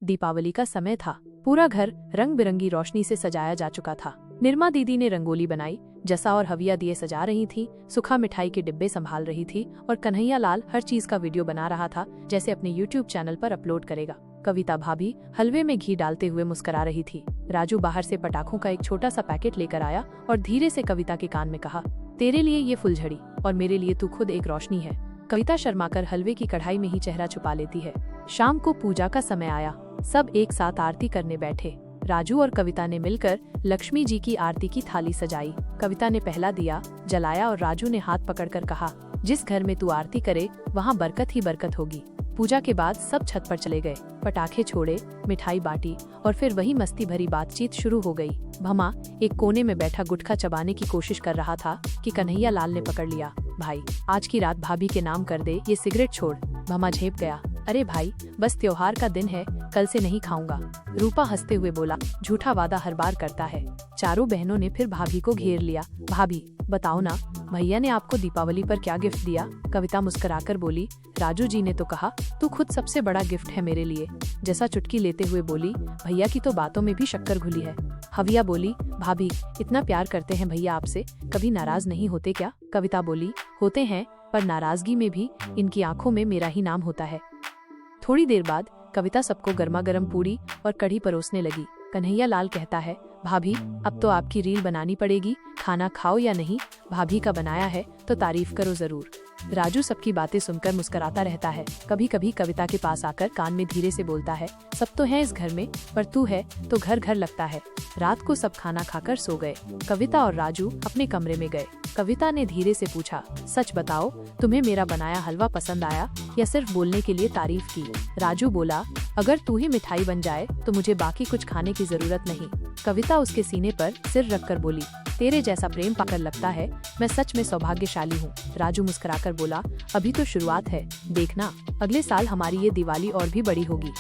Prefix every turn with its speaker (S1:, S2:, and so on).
S1: दीपावली का समय था। पूरा घर रंग बिरंगी रोशनी से सजाया जा चुका था। निर्मा दीदी ने रंगोली बनाई, जसा और हविया दिए सजा रही थी, सुखा मिठाई के डिब्बे संभाल रही थी और कन्हैया लाल हर चीज का वीडियो बना रहा था, जैसे अपने YouTube चैनल पर अपलोड करेगा। कविता भाभी हलवे में घी डालते हुए मुस्कुरा रही थी। राजू बाहर से पटाखों का एक छोटा सा पैकेट लेकर आया और धीरे से कविता के कान में कहा, तेरे लिए ये फुलझड़ी और मेरे लिए तू खुद एक रोशनी है। कविता शर्माकर हलवे की कढ़ाई में ही चेहरा छुपा लेती है। शाम को पूजा का समय आया। सब एक साथ आरती करने बैठे। राजू और कविता ने मिलकर लक्ष्मी जी की आरती की थाली सजाई। कविता ने पहला दिया जलाया और राजू ने हाथ पकड़कर कहा, जिस घर में तू आरती करे वहाँ बरकत ही बरकत होगी। पूजा के बाद सब छत पर चले गए, पटाखे छोड़े, मिठाई बांटी और फिर वही मस्ती भरी बातचीत शुरू हो गई। भमा एक कोने में बैठा गुटखा चबाने की कोशिश कर रहा था कि कन्हैया लाल ने पकड़ लिया। भाई आज की रात भाभी के नाम कर दे, ये सिगरेट छोड़। भमा झेप गया, अरे भाई बस त्योहार का दिन है, कल से नहीं खाऊंगा। रूपा हंसते हुए बोला, झूठा वादा हर बार करता है। चारों बहनों ने फिर भाभी को घेर लिया। भाभी बताओ ना, भैया ने आपको दीपावली पर क्या गिफ्ट दिया? कविता मुस्कुराकर बोली, राजू जी ने तो कहा तू खुद सबसे बड़ा गिफ्ट है मेरे लिए। जैसा चुटकी लेते हुए बोली, भैया की तो बातों में भी शक्कर घुली है। हविया बोली, भाभी इतना प्यार करते हैं भैया आपसे, कभी नाराज नहीं होते क्या? कविता बोली, होते हैं, पर नाराजगी में भी इनकी आंखों में मेरा ही नाम होता है। थोड़ी देर बाद कविता सबको गर्मा गर्म पूरी और कढ़ी परोसने लगी। कन्हैया लाल कहता है, भाभी अब तो आपकी रील बनानी पड़ेगी, खाना खाओ या नहीं, भाभी का बनाया है तो तारीफ करो जरूर। राजू सबकी बातें सुनकर मुस्कुराता रहता है। कभी कभी कविता के पास आकर कान में धीरे से बोलता है, सब तो है इस घर में, पर तू है तो घर घर लगता है। रात को सब खाना खाकर सो गए। कविता और राजू अपने कमरे में गए। कविता ने धीरे से पूछा, सच बताओ तुम्हें मेरा बनाया हलवा पसंद आया या सिर्फ बोलने के लिए तारीफ की? राजू बोला, अगर तू ही मिठाई बन जाए तो मुझे बाकी कुछ खाने की जरूरत नहीं। कविता उसके सीने पर सिर रखकर बोली, तेरे जैसा प्रेम पाकर लगता है मैं सच में सौभाग्यशाली हूँ। राजू मुस्कुराकर बोला, अभी तो शुरुआत है, देखना अगले साल हमारी ये दिवाली और भी बड़ी होगी।